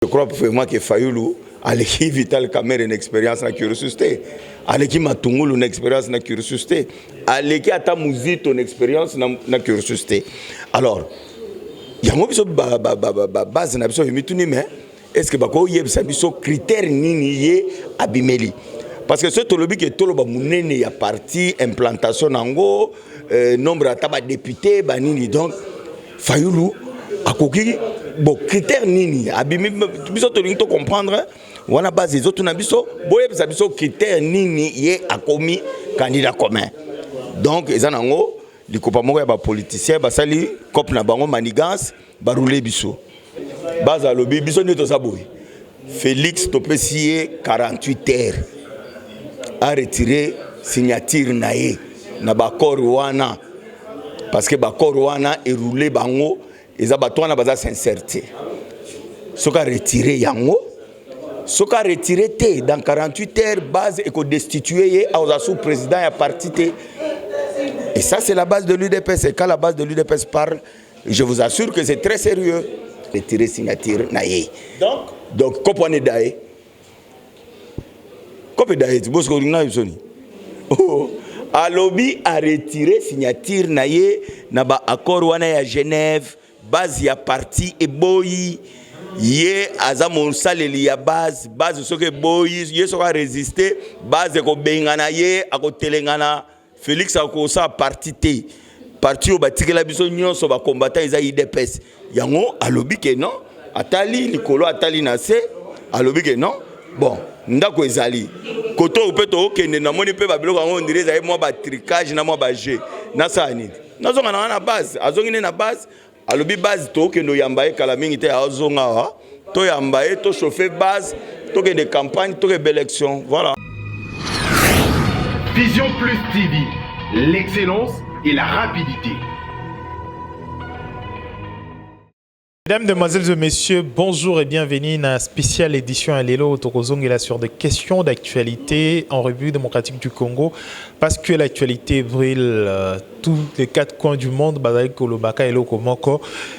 Je crois vraiment que Fayoulou a l'équipe Vital Kamer une expérience na curiosité. A l'équipe Matungulu une expérience na curiosité. A l'équipe Atamuzito une expérience na curiosité. Alors, il y a une base na biso mituni mais est-ce que bako yebisa biso critère nini yé abimeli? Parce que ce tolobi que toloba munene ya parti implantation nango nombre ataba député banini donc Fayoulou akoki bon critère nini abimi biso tolingi to comprendre wana base les autres na biso boyebisa biso critère nini yé akomi candidat commun. Donc ezanango likopa moko ya ba politicien basali cop na bango manigance baroulé biso baza lobi biso nito saboy Félix Topesié 48 heures a retiré signature naé na bakor wana parce que bakor wana est roulé bango eza batwana baza sincérité soka retiré yango soka retiré té dans 48 heures base et ko destituer aux sous président ya parti té. Et ça, c'est la base de l'UDPS. Et quand la base de l'UDPS parle, je vous assure que c'est très sérieux. Retirer signature naïe. Donc, comment on est d'ailleurs? Comment d'ailleurs? Tu bosses comme une naïe, oh, à lobby a retiré signature naïe. Naba accord wana ya Genève. Base ya parti et boyi. Yé azamon saleli ya base ce que boyi yé sera résister base ko bengana yé ako telengana. Félix a commencé à partir parti au bâtiment la biso nyonso ba combattant ils a IDPS yango a lobby que non atali likolo atali na se a lobby que non bon ndako ezali koto opeto okende na moni pe ba biloko ngo ndire za moi ba tricage na moi ba jeu na sa nini nazonga na base azongi na base a lobby base to okendo yambaye kala mingi te azonga to yambaye to chauffer base to ke de campagne to ke élection voilà. Vision Plus TV, l'excellence et la rapidité. Mesdames, Demoiselles et Messieurs, bonjour et bienvenue dans la spéciale édition à Lelo Tokozongela sur des questions d'actualité en République démocratique du Congo parce que l'actualité brûle tous les quatre coins du monde.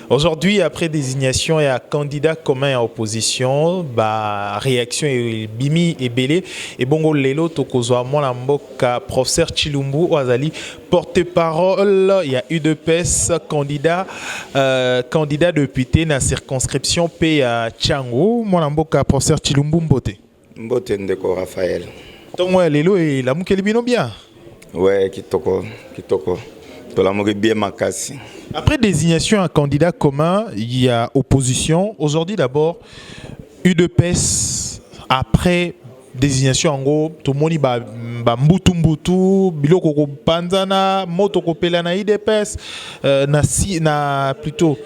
Aujourd'hui, après désignation et à candidat commun à opposition, réaction et Bimi et Belé et Bongo Lelo Tokozoa Molamboka, professeur Chilumbu Oazali, porte-parole, il y a UDPS, candidat député dans la circonscription P à Tchango, Molamboka, professeur Chilumbu Mbote. Mbote Ndeko Raphaël. Donc, moi, Lelo et la mouké libino bien. Ouais, kitoko. To la mouké bien makasi. Après désignation à candidat commun, il y a opposition. Aujourd'hui, d'abord, UDPS, après désignation en gros, tout le monde va mbutu, biloko panzana, moto kopela na IDPS, na plutôt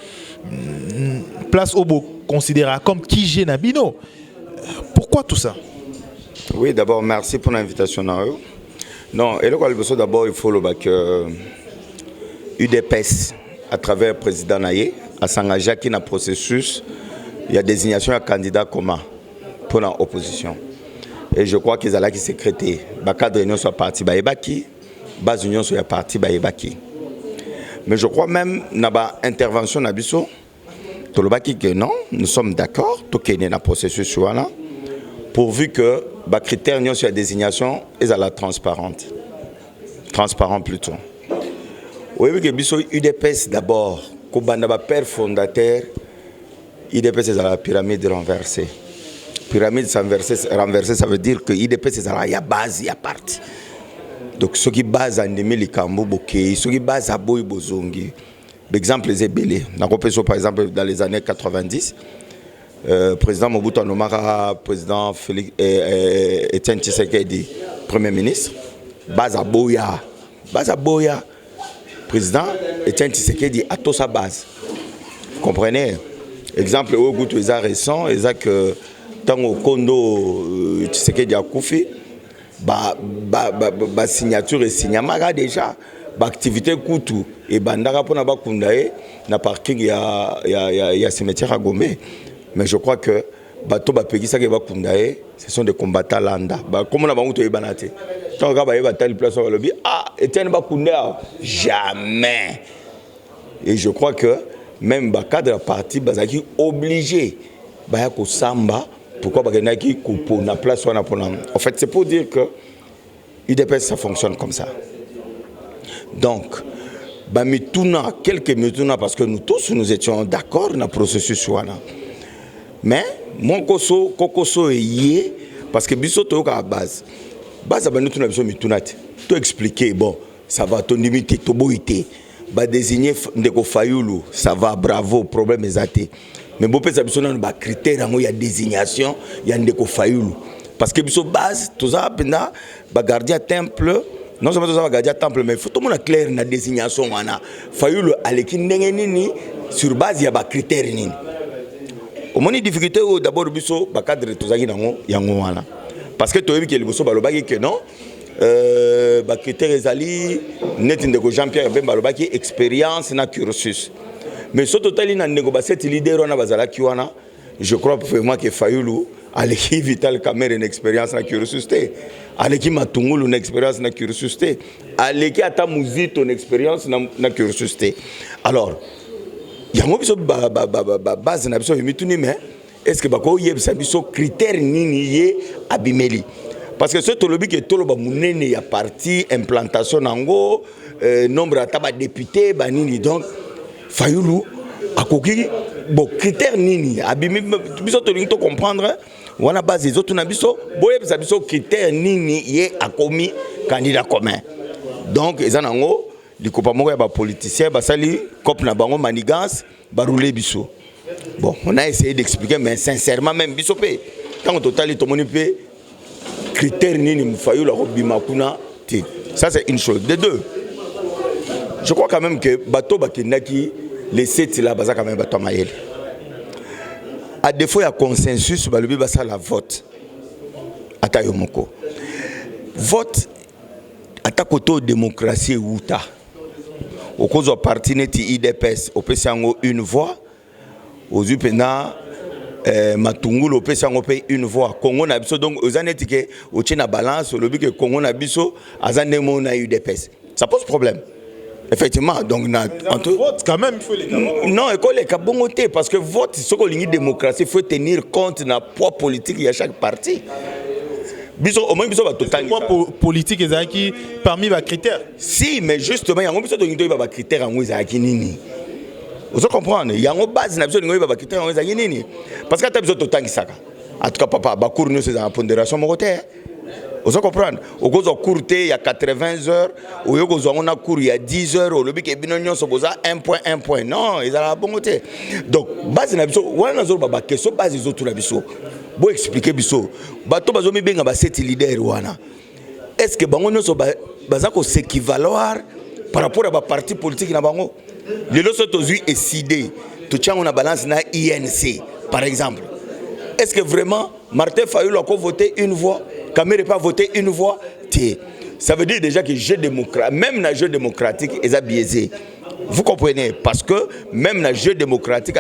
place au beau considéré comme qui j'ai na bino. Pourquoi tout ça? Oui, d'abord merci pour l'invitation. Non, et le d'abord il faut le bac UDPS à travers le président Naye à s'engager qui dans le processus, il y a désignation à candidat commun pour l'opposition. Et je crois qu'ils allaient qui sécréter. Cadre union soit parti Baïbaki, base union soit parti Baïbaki. Mais je crois même dans l'intervention d'Abisso, que non, nous sommes d'accord, tout est dans le processus là, pourvu que les critères sur la désignation est à la transparente. Transparent plutôt. Oui, que Bisso UDPS d'abord, comme le père fondateur, UDPS est à la pyramide renversée. Pyramide renversée, ça veut dire que l'IDPS est à la base, il y a parti. Donc, ce qui base en Ndemeli Kambo Boké, ce qui base à Boy Bozongi. L'exemple est belé. Par exemple, dans les années 90, président Mobutu Nomara, président Etienne Tshisekedi, premier ministre, base à Boya. Président Etienne Tshisekedi a toute sa base. Vous comprenez? Exemple, au goût de récent, que Tango Kondo Tshisekedi a Koufi, signature et signamara déjà, activité Koutou et Bandara pour Naba Kundae, na parking ya cimetière à Gombe. Mais je crois que bateau Bapegi Sakeba Kundae, ce sont des combattants landa. Comme on a bangoto et banate. Tant que Baba telle place sur le lobby, Etienne Bakunda, jamais. Et je crois que même le cadre parti Bazaki obligé baya ko samba pourquoi bagenaki ko na place wana pona. En fait, c'est pour dire que UDPS ça fonctionne comme ça. Donc bamituna quelques mituna parce que nous tous nous étions d'accord dans le processus wana. Mais mon kokoso yé parce que biso to ka base abanituna biso mitunati to expliquer bon ça va ton limite to boité ba désigner ndeko Fayulu ça va bravo problème ezate mais bo pesa biso na ba critère ngo ya désignation ya ndeko Fayulu parce que biso base toza penda ba gardien temple non seulement toza ba gardien temple mais faut tout monde clair na désignation wana Fayulu aleki ndenge nini sur base ya ba critère nini. Au moins, difficulté d'abord, biso ba cadre tozaki nango yango wana. Parce que toyebi ke liboso balobaki que non, ba critère ezali net ndeko Jean-Pierre Bemba balobaki expérience na cursus. Mais ce total na ndeko ba set leader wana bazalaki wana, je crois vraiment que Fayulu aleki Vital Kamerhe une expérience na cursus te. Aleki Matungulu une expérience na cursus te. Aleki ata Muzito une expérience na cursus te. Alors yango biso base na biso mituni mais est-ce que bako yebisa biso critère nini ye abimeli parce que ce tolobi ke toloba munene ya parti implantation nango nombre ataba député banini donc Fayulu akoki bon critère nini abimi biso tolingi to comprendre wana base les autres na biso boyebisa biso critère nini ye akomi candidat commun donc ezanango likopa moko ya ba politicien basali cop na bango manigance baroulé biso. Bon, on a essayé d'expliquer mais sincèrement même biso pe tant total to moni pe critère nini Fayulu robima kuna te. Ça c'est une chose. De deux, je crois quand même que bato bakendaki les sept là baza quand même bato mayele. À défaut il y a consensus balobi basa la vote. Atayo moko. Vote atakoto démocratie outa. Au cause de parti neti IDPS au pesango une voix aux upena Matungulu au pesango paye une voix Congo na biso donc aux aneti que au tient balance le but que Congo na biso azane mo na UDPS ça pose problème effectivement donc na entre vote quand même il faut les non école les kabongoté parce que vote ce qu'on dit démocratie il faut tenir compte na poids politique il y a chaque parti. Biso au moins biso ba total politique ezaki parmi les critères. Si mais justement yango biso to ngido ba critères yango ezaki nini. Vous comprenez yango base na biso ngido ba critères yango ezaki nini parce que ta biso to tangisaka. En tout cas papa ba cours nous c'est en pondération mo côté. Vous comprenez au cause au cours il y a 80 heures au yo cause on a cours il y a 10 heures au lobby ke binonyo so boza 1 point non ils a bon côté. Donc base na biso wana zo ba question base zo tout la biso. Bo expliquer biso bato bazomi benga ba set leader wana est-ce que bango nyonso baza ko s'équivaloir par rapport à ba parti politique na bango lelo so tozui décider to tchango na balance na INC par exemple est-ce que vraiment Martin Fayulu a voté une voix Kamerhe pas voté une voix ça veut dire déjà que jeu démocratique même na jeu démocratique est biaisé. Vous comprenez parce que même dans le jeu démocratique,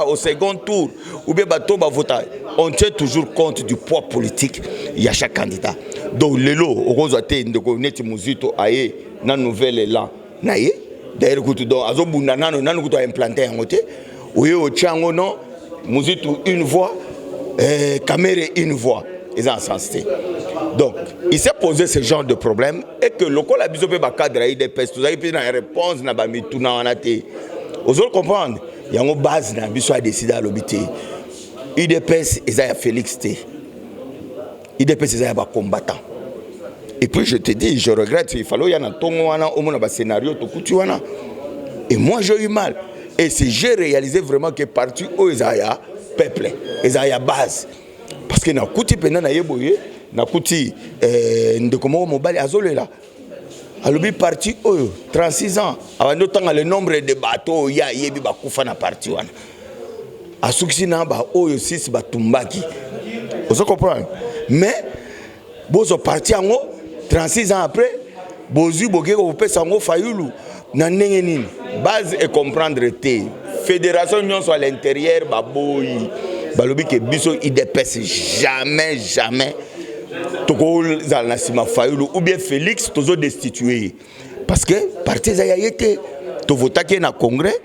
au second tour ou bien on tient toujours compte du poids politique il y a chaque candidat. Donc le lot au rose de Muzito aye na nouvelle élan naye d'ailleurs donc azobunda nanu ko implanter en côté ou au chango non Muzito une voix Kamerhe une voix ils ont sens. Donc, il s'est posé ce genre de problème et que le col a besoin de cadre IDPS, vous avez une réponse na ba mituna wana te. Vous allez comprendre, il y a une base na biso a décidé à l'obité. IDPS Isaiah Félix T. IDPS Isaiah ba combattant. Et puis je te dis, je regrette, il fallait y en a tongo wana au moins ba scénario to kutu wana. Et moi j'ai eu mal. Et c'est j'ai réalisé vraiment que parti au Isaiah peuple, Isaiah base. Parce que na kuti pena na yeboye na kuti ndekomo mobali azolela alobi parti oyo 36 ans avant notanga le nombre de bateaux ya yebi bakufa na parti wana asukisi na ba oyo 6 batumbaki vous comprenez mais bozo parti ango 36 ans après bozu boke ko pesa ngo Fayulu na ndenge nini base et comprendre te fédération nyonso à l'intérieur baboyi balobi ke biso IDPS jamais toko za na sima Fayulu ou bien Félix tozo destitué parce que parti za yete to votaki na congrès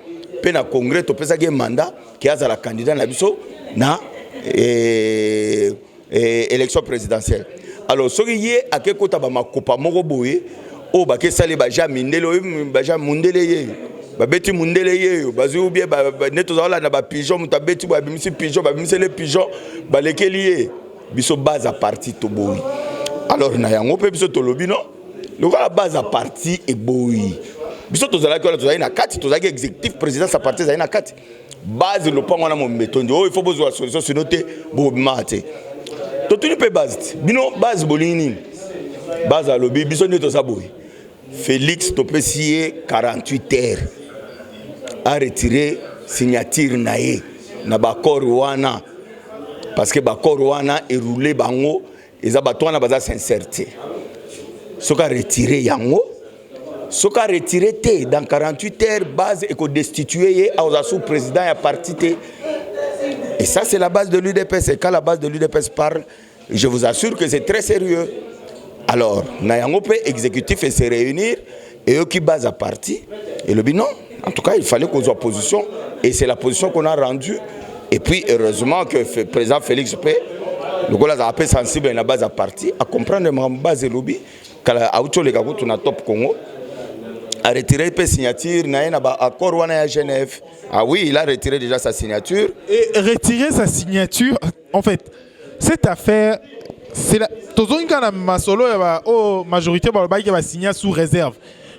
pe na congrès to pesa ke mandat qui a la candidat na biso na élection présidentielle. Alors ce qui est à quel côté ba makopa moko boye o ba ke sali ba ja mindele ba ja mundele ye ba beti mundele ye ba zu bien ba neto za la na ba pigeon muta beti ba bimisi pigeon ba bimisi les pigeons ba lekeli ye biso base à parti to boye. Alors na yango pe biso to lobi non le la base à parti et boye biso to zala ko to za na kati to za exécutif président sa parti za na kati base le point on a mon méthode oh il faut besoin solution c'est noté bo mate to tuni pe base bino base bolini base à lobby biso neto za boye Félix Topesié 48 heures a retiré signature naé na bakor wana parce que bakor wana est roulé bango et za batwana baza sincérité soka retiré yango soka retiré té dans 48 heures base et ko destituer aux sous président ya parti té et ça c'est la base de l'UDPS et quand la base de l'UDPS parle je vous assure que c'est très sérieux. Alors, Nayango peut exécutif et se réunir et eux qui basent à parti. Et le bilan, en tout cas, il fallait qu'on soit position et c'est la position qu'on a rendue. Et puis, heureusement que le président Félix P, le gars a peu sensible à la base à parti, à comprendre ma base de lobby, quand a autre les gars qui sont top Congo, a retiré la signature, n'a accord à Genève. Ah oui, il a retiré déjà sa signature. Et retirer sa signature, en fait, cette affaire. C'est la majorité qui va signer sous réserve.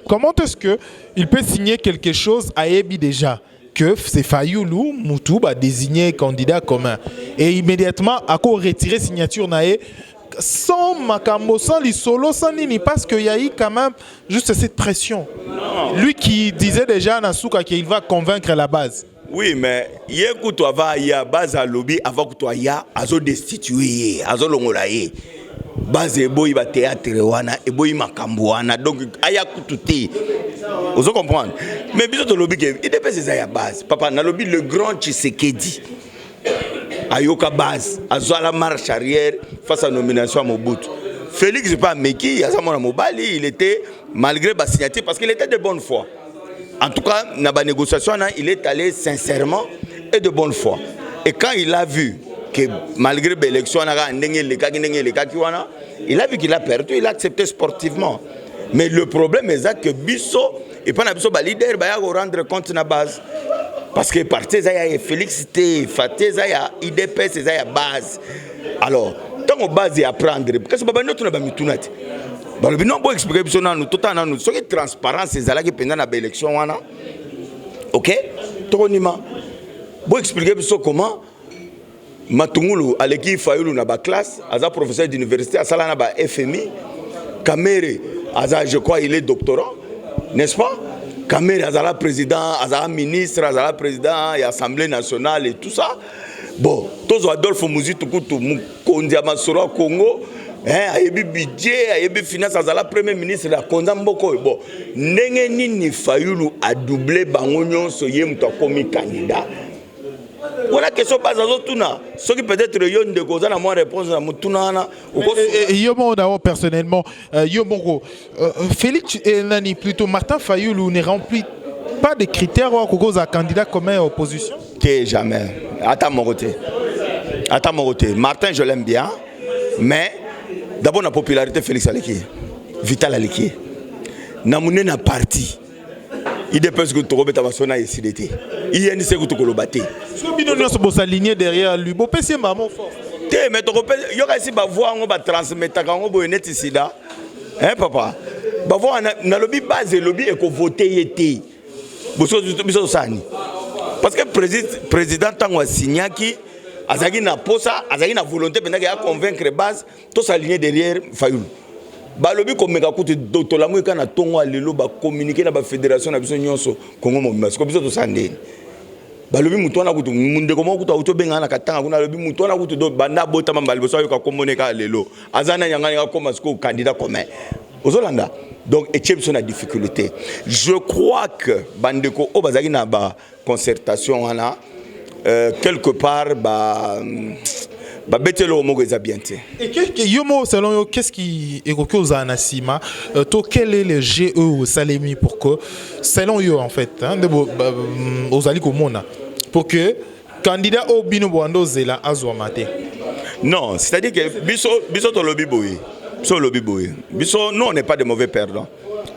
Comment est-ce qu'il peut signer quelque chose à Ebi déjà que c'est Fayoulou Moutou va désigner candidat commun et immédiatement à quoi retirer signature naé sans Makambo, sans les solos, sans Nini parce qu'il y a eu quand même juste cette pression. Non. Lui qui disait déjà à Nasuka qu'il va convaincre la base. Oui, mais hier que tu avais à base à lobby avant que tu aies à destituer, à longolaye. Base boy ba théâtre wana et boy makambo wana donc aya kututi. Vous comprenez? Mais biso to lobby que il dépend c'est à base. Papa na lobby le grand Tshisekedi. Ayoka base, azo la marche arrière face à la nomination à Mobutu. Félix pas Meki, à Samona Mobali, il était malgré ba signature parce qu'il était de bonne foi. En tout cas, dans la négociation, il est allé sincèrement et de bonne foi. Et quand il a vu que malgré l'élection, il a vu qu'il a perdu, il a accepté sportivement. Mais le problème est que Bisso, et pas Bisso, leader, il va rendre compte de la base. Parce que parti, il y a Félix, Faté, il y a IDPS, il y a base. Alors, tant que base, il y a prendre. Parce que nous avons tout net. Bon, le bilan pour expliquer tout à nous, ce qui est transparent, c'est ça qui pendant l'élection, ok? Tonima, pour expliquer comment Matungulu, à l'équipe Fayoulou na ba classe, à un professeur d'université, à Salana ba FMI, Kamere, je crois il est doctorant, n'est-ce pas? Kamere, à la président, à ministre, à la président, et Assemblée nationale et tout ça. Bon, tous Adolphe Mouzi, tout Kondi Amasora Congo. Ayebi budget, ayebi finance, azala premier ministre la konza mboko bon ndenge nini Fayoulou a doublé bango nyonso ye muto komi candidat. Voilà question base azotuna ce qui peut-être yo ndeko za na moi réponse na mutuna na yo mo d'abord personnellement yo moko Félix nani plutôt Martin Fayoulou ne remplit pas de critères au cause à candidat commun à opposition que jamais. Attends mon côté. Martin je l'aime bien mais d'abord la popularité Félix Aleki, Vital Aleki. Namune na parti. Il dépend que tu robes ta façon à SDT. Il y a une seconde que tu colobate. Ce que bino nyonso bo s'aligner derrière lui, bo pesi maman fort. Té mais tu robes yo ka si ba voix on ba transmettre ka on bo net sida. Hein papa. Ba voix na lobby base lobby et ko voter yété. Biso sani. Parce que président tango signaki azaki na posa, azaki na volonté pendant qu'il a convaincre base, tout s'aligner derrière Fayoulou. Balobi comme kakuti to la mo kana tongo alelo ba communiquer na ba fédération na biso nyonso Congo mo parce que biso to sandeni. Balobi mutu na kutu munde ko mo kutu auto benga na katanga kuna lobi mutu na kutu do banda bota mamba liboso yo ka komoneka alelo. Azana nyanga nga comme ce candidat commun. Ozolanda. Donc et na difficulté. Je crois que bandeko o bazaki na ba concertation wana quelque part betelo mo goza bien té. Et selon yo qu'est-ce qui est aux anasima to quel est le GE au Salemi pour que selon yo en fait hein aux ali komona pour que candidat au bino boando zela azwa mate. Non, c'est-à-dire que biso to lobby boy. Biso, nous on n'est pas de mauvais perdants.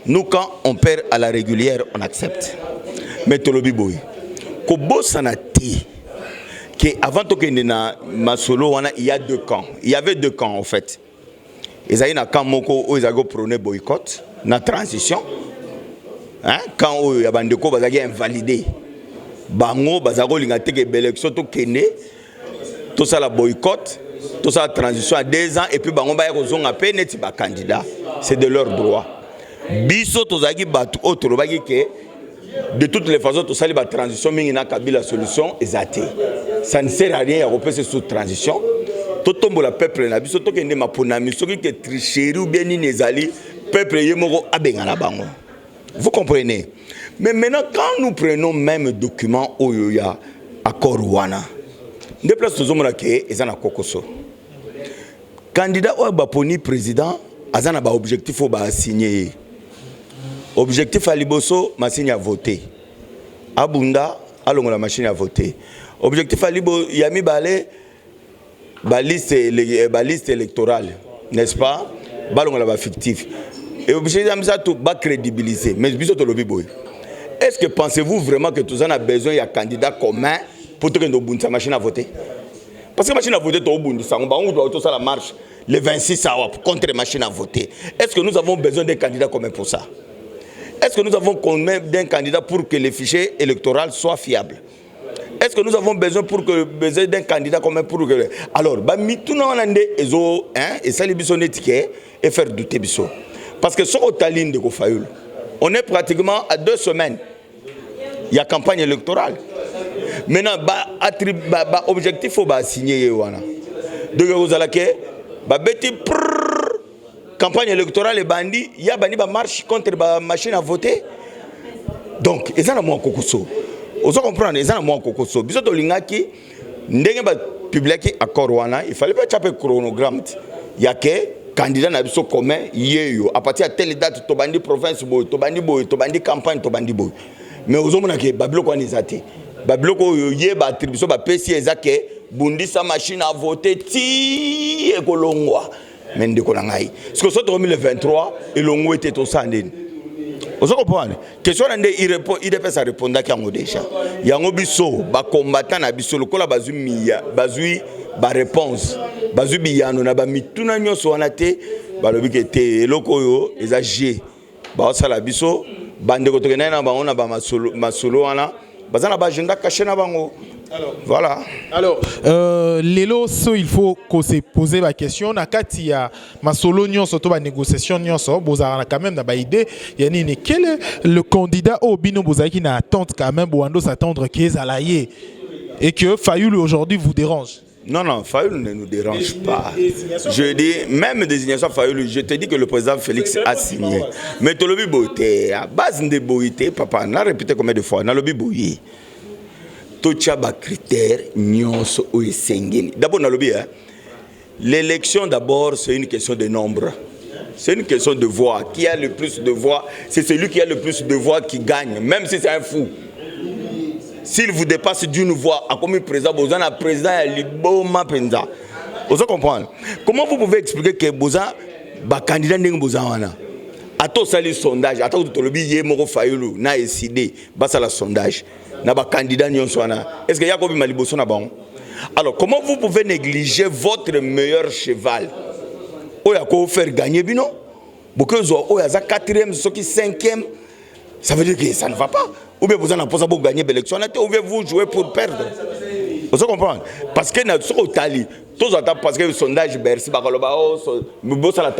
Nous quand on perd à la régulière, on accepte. Mais to lobby boy. Ko bosanati que avant to kende na masolo il y a deux camps. Il y avait deux camps en fait. Ils avaient un camp moko où ils avaient prôné boycott, na transition. Hein? Quand il y a bandeko bazaki invalidé. Bango bazako lingate ke élection to kende. Tout ça la boycott, tout ça la transition à 2 ans et puis bango ba yako à peine neti ba candidat. C'est de leur droit. Biso to zaki batu autre baki ke de toutes les façons tout ça la transition mingi na kabila solution ezate. Ça ne sert à rien à repasser sous transition. Tout tombe la peuple na biso to kende mapona misoki ke tricherie ou bien ni nezali peuple yemoko abenga na bango. Vous comprenez? Mais maintenant, quand nous prenons même document Oyoya, accord Wana, de place aux hommes qui sont à Kokoso. Candidat ou Baponi président, Azana ba objectif ou ba signer. Objectif à Liboso, ma signe à voter. Abunda, allons la machine à voter. Objectif à Libo, Yami Balé, baliste électorale, n'est-ce pas? Ballon la fictif. Et obligé de tout bas crédibiliser. Mais bisous to lobby boy. Est-ce que pensez-vous vraiment que tout ça a besoin d'un candidat commun pour que nous sa machine à voter? Parce que la machine à voter, on doit tout ça la marche le 26 contre la machine à voter. Est-ce que nous avons besoin d'un candidat commun pour ça? Est-ce que nous avons besoin d'un candidat pour que les fichiers électoraux soient fiables? Est-ce que nous avons besoin d'un candidat commun pour que... Alors, tout le monde et ça les bisons et faire douter bisons. Parce que sur la ligne de Kofayoul, on est pratiquement à 2 semaines. Il y a campagne électorale. Maintenant, objectif, il faut signer. Donc, vous allez campagne électorale et bandit, il y a bandi marche contre la machine à voter. Donc, ils ont moins kokoso. Vous comprenez, ils ont moins kokoso. Bisous de l'ingaki, n'engagez pas public accord wana. Il fallait pas chaper chronogramme. Il y a que candidat na biso commun yeyo à partir de telle date to bandi province boy to bandi campagne to bandi boy mais ozomona ke babilo ko nizate babilo ko ye ba attribution ba pesi ezake bundisa machine à voter ti ekolongwa mais ndeko na ngai parce que so 2023 elongo était to sandeni ozo comprendre question na ndé il peut ça répondre ka ngo déjà yango biso ba combattant na biso lokola bazui miya bazui ba réponse bazui biyano na ba mituna nyonso wana te balobi ke te eloko yo ezage ba sala biso bande ko tokena na bango na ba masolo wana bazana ba agenda caché na bango. Voilà. Alors, Lelo, il faut qu'on se pose la question. Nakati ya masolo nyonso to ba négociation nyonso, bozara quand même na ba idée. Yani quel est le candidat au bino bozaki na attente quand même boando s'attendre qu'ezalaye et que Fayoul aujourd'hui vous dérange. Non, non, Fayoul ne nous dérange pas. Je dis, même désignation Fayoul, je te dis que le président Félix a signé. Mais tu l'as beauté, à base de beauté, papa, on a répété combien de fois, on a le beauté. Tout ça, critères, nyonso ou sengeni. D'abord, on a le l'élection, d'abord, c'est une question de nombre. C'est une question de voix. Qui a le plus de voix, c'est celui qui a le plus de voix qui gagne, même si c'est un fou. S'il vous dépasse d'une voix, à combien de présidents, vous avez un président à l'Iboma Penza. Vous comprenez? Comment vous pouvez expliquer que vous avez un candidat qui est à tout ça, les sondages, à tout le billet, Moro Fayoulou, n'a décidé, ça le sondage, n'a pas candidat ni est-ce qu'il y a combien de Malibosso na bon? Alors, comment vous pouvez négliger votre meilleur cheval? Ou ya ko faire gagner bino? Beaucoup de ya za 4e, ceux qui 5e, ça veut dire que ça ne va pas. Ou bien vous en avez pour gagner l'élection, ou bien vous jouez pour perdre. Vous comprenez? Parce que nous sommes au Tali. Tous attendent parce que le sondage Bercy, nous avons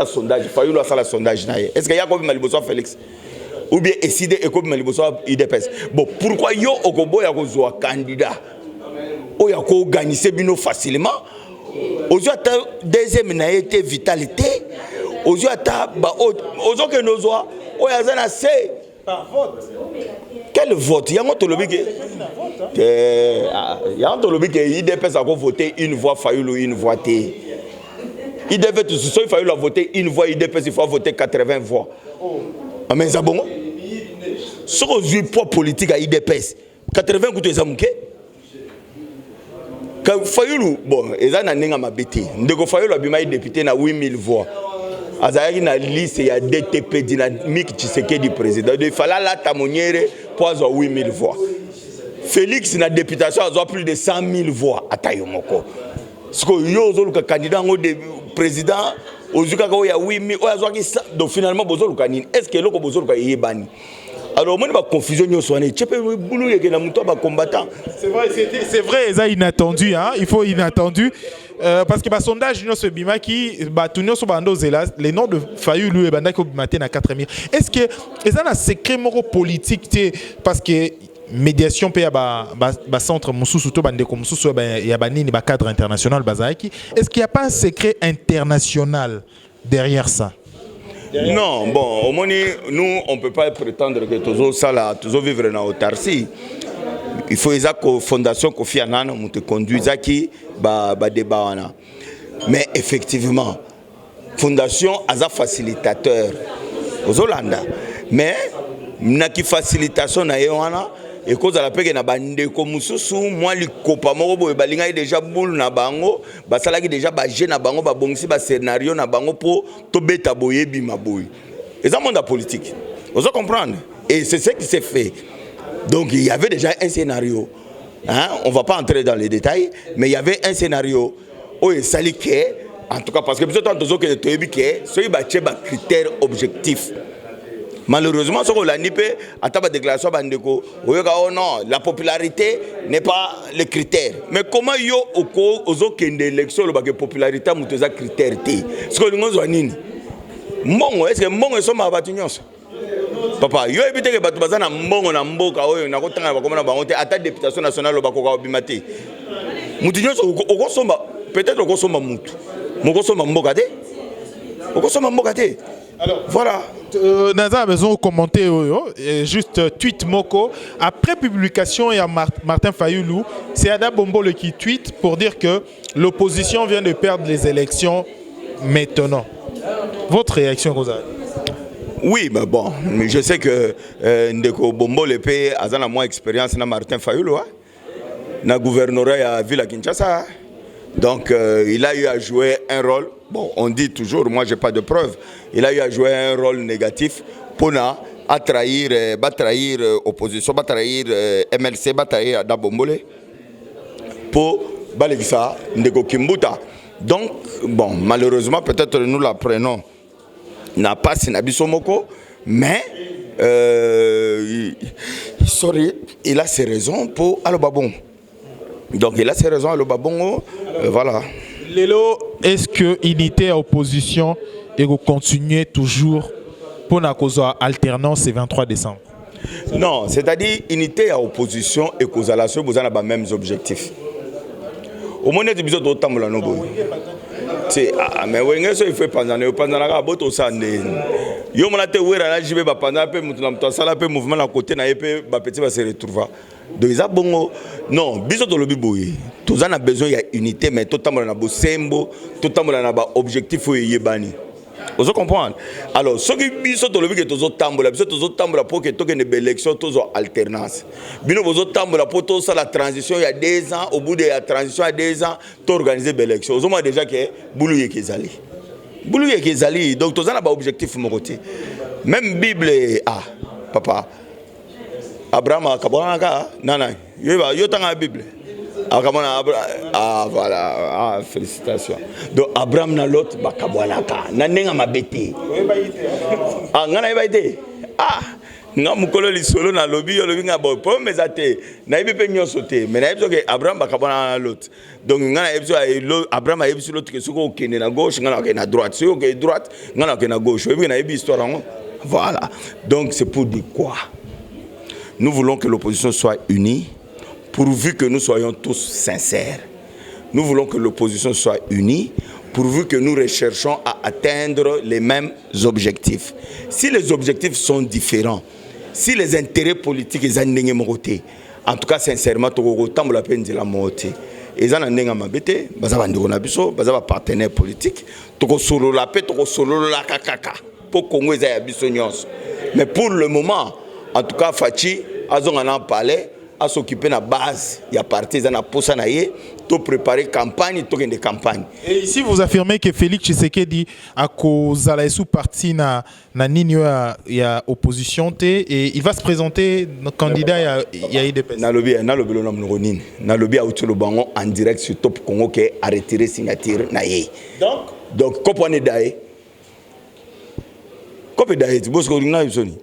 sondage. Il faut faire le sondage. Est-ce qu'il y a combien de Malibosso Félix? Ou bien décider et combien de Malibosso IDPS? Bon, pourquoi yo Okobo ya ko candidat? O ya ko gagner bino facilement. Aujourd'hui, deuxième n'a été vitalité. Aujourd'hui, que nos oies, o ya zana c'est par vote. Quel vote? Il y a un lobby qui IDPS a voté une voix Fayoulou, une voix T. IDPS, il faut voter une voix IDPS, il faut voter 80 voix. Mais c'est bon. Sur le poids politique à IDPS, 80 coups de zamouké. Fayulu, bon, ils ont un mabiti. Ndeko Fayulu a député na 8000 voix. Azayaki na liste ya DTP dynamique Tshisekedi président. Il fallait la tamonière pour avoir 8000 voix. Félix na députation a plus de 100 000 voix à Tayomoko. Ce que yo zo le candidat au président ozuka ko ya 8000 o azwaki donc finalement bozo le candidat. Est-ce que loko bozo le candidat bani? Alors, moi, ma confusion, c'est vrai, c'est inattendu, hein? Il faut inattendu. Parce que le sondage, nous sommes qui, les noms de Fayulu et Bandako matin à 4000. Est-ce que c'est un secret politique? Parce que médiation peut y centre Moussouto Bandeko Moussouto y a banni ba cadre international Bazaiki. Est-ce qu'il n'y a pas un secret international derrière ça? Non, bon, au moins, nous, on ne peut pas prétendre que tous ça là, tous vivre dans l'autarcie. Il faut que la fondation Kofi Annan nous conduise à qui débat. Mais effectivement, fondation a un facilitateur aux Hollande. Mais na qui facilitation na yona et cause à la paix na bande comme mususu moi li kopa moko boye balinga déjà boule na bango basalaki déjà ba na bango ba bongisi ba scénario na bango pour to beta boye bima boye. Et ça monde politique. Vous comprendre? Et c'est ce qui s'est fait. Donc il y avait déjà un scénario. Hein? On ne va pas entrer dans les détails, mais il y avait un scénario où il s'allait en tout cas parce que peut-être que tu as dit que critères objectifs. Malheureusement, ce qu'on a dit, à ta déclaration, oh non, la popularité n'est pas le critère. Mais comment yo aux élections la popularité a des critères? Ce que nous avons dit, est-ce que Mbongo est ma bâtiment? Papa, yo évite que batu bazana Mbongo na mboka oyo na kotanga bakoma na bango te ata députation nationale bakoka obimate. Mutinyo oko somba peut-être oko somba mutu. Moko somba mboka te? Oko somba mboka te? Alors, voilà. Naza a besoin de commenter juste tweet Moko. Après publication, il y a Martin Fayulu. C'est Ada Bombole qui tweet pour dire que l'opposition vient de perdre les élections maintenant. Votre réaction, Rosa? Oui, mais bon, je sais que Ndeko Bombole a la moins expérience na Martin Fayulu. Na gouvernorat à Ville Kinshasa. Donc, il a eu à jouer un rôle. Bon, on dit toujours, moi, je n'ai pas de preuves. Il a eu à jouer un rôle négatif pour trahir l'opposition, trahir MLC, trahir Ada Bombole pour Balekisa Ndeko Kimbuta. Donc, bon, malheureusement, peut-être nous l'apprenons. N'a pas Sinabiso Moko, mais sorry, il a ses raisons pour Alobabon. Donc il a ses raisons à Alobabon, voilà. Lélo, est-ce que l'unité à opposition et vous continuez toujours pour la cause alternance le 23 décembre? Non, c'est-à-dire unité à opposition et cause à la suite, vous avez les mêmes objectifs. Au moins, il y a des temps pour mais il faut pendant la botte au sande. Yo mona te wera la jibe ba pendant peu mutu sala peu mouvement à côté na épée ba petit va se retrouver. Donc ça bongo non, biso to lobi boye. Tous en a besoin il y a unité mais tout temps na bo sembo, tout temps na ba objectif o yebani. Vous comprenez? Alors, ce qui biso to lobi que tous tambola, biso tous tambola pour que toke ne élection tous alternance. Bino bozo tambola pour tout ça la transition il y a 2 ans, au bout de la transition il y a 2 ans, to organiser l'élection. Vous avez déjà que boulou yekezali. Boulou yekezali, donc tous en a ba objectif mon côté. Même Bible papa. Abraham kabonaka nana. Yo tanga Bible. Voilà, félicitations. Donc Abraham na l'autre bakabwanaka nanenga mabete. Ngana ibaite. Nga mukolo lisolo na lobby yo lobi nga bo po mezate na ibi pe nyoso te mais na ibi que Abraham bakabwana na l'autre. Donc ngana ibi Abraham ibi sur l'autre que soko okende na gauche ngana okende na droite. Si okende droite ngana okende na gauche. Ibi na ibi histoire ngo. Voilà. Donc c'est pour dire quoi? Nous voulons que l'opposition soit unie. Pourvu que nous soyons tous sincères. Nous voulons que l'opposition soit unie, pourvu que nous recherchons à atteindre les mêmes objectifs. Si les objectifs sont différents, si les intérêts politiques sont différents, en tout cas, sincèrement, nous avons la peine de la moitié. Et ça, nous avons des partenaires politiques, nous avons la paix, nous avons la kakaka, pour Congo, mais pour le moment, en tout cas, Fachi, nous avons parlé. à s'occuper de la base. Il y a parti dans la posa naie, to préparer campagne, to gagner campagne. Et ici vous affirmez que Félix Tshisekedi a cause à la sous parti na nini ya opposition et il va se présenter candidat il y a IDPS. Na lobby lo na mnonine. Na lobby a utilo bango en direct sur Top Congo qui a retiré signature naie. Donc kopone dae. Kopone dae, tu bosco na yusoni.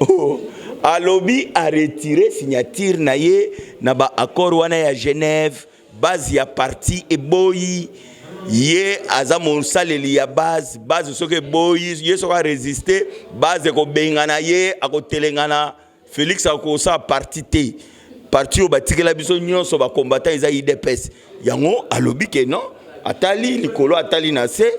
Oh. A lobby a retiré signature naie na ba accord wana ya Genève. Base ya parti et boyi ye aza monsaleli ya base soke boyi ye soka résister base ko bengana ye akotelengana Félix akosa parti te parti o batikela biso nyonso ba combattant eza IDPS yango alobi ke non atali likolo atali na se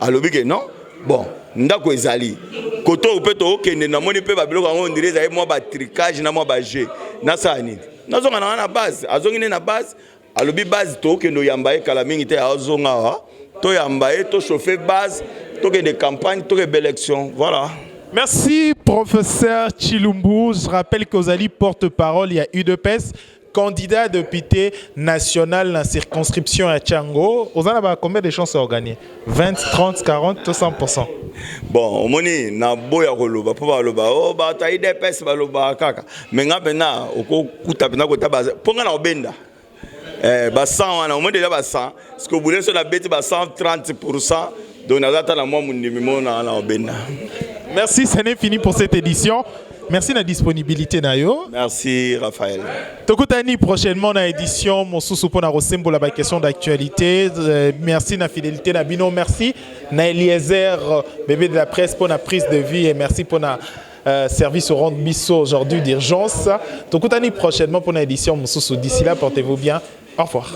alobi ke non bon ndako ezali koto opeto okende na moni pe ba biloko yango ndireza ye mo ba tricage na mo ba jeu na sani nazonga na base azongine na base alobi base to kendo yambaye kala mingi te azonga to yambaye to chauffer base to que des campagnes to que belle élection voilà. Merci professeur Chilumbu. Je rappelle que Ozali porte-parole il y a UDPS candidat député national dans la circonscription à Tchango. Ozali a combien de chances à gagner? 20, 30, 40, 100%. Bon, omoni na boya koloba po ba loba o ba ta UDPS ba loba kaka. Mais ngapena okuta pena ko tabaza. Ponga na obenda. Bah 100 on a déjà bah 100 parce que vous voulez sur la bête bah 130% donc on attend la moi mon numéro na obenda. Merci, ce n'est fini pour cette édition. Merci de la disponibilité nayo. Merci Raphaël. Tokutani prochainement dans l'édition mon sous pour la resemble la question d'actualité. Merci na fidélité na bino, merci na Eliezer bébé de la presse pour la prise de vie et merci pour la service au rond bisso aujourd'hui d'urgence. Tokutani prochainement pour l'édition mon sous. D'ici là portez-vous bien. Au revoir.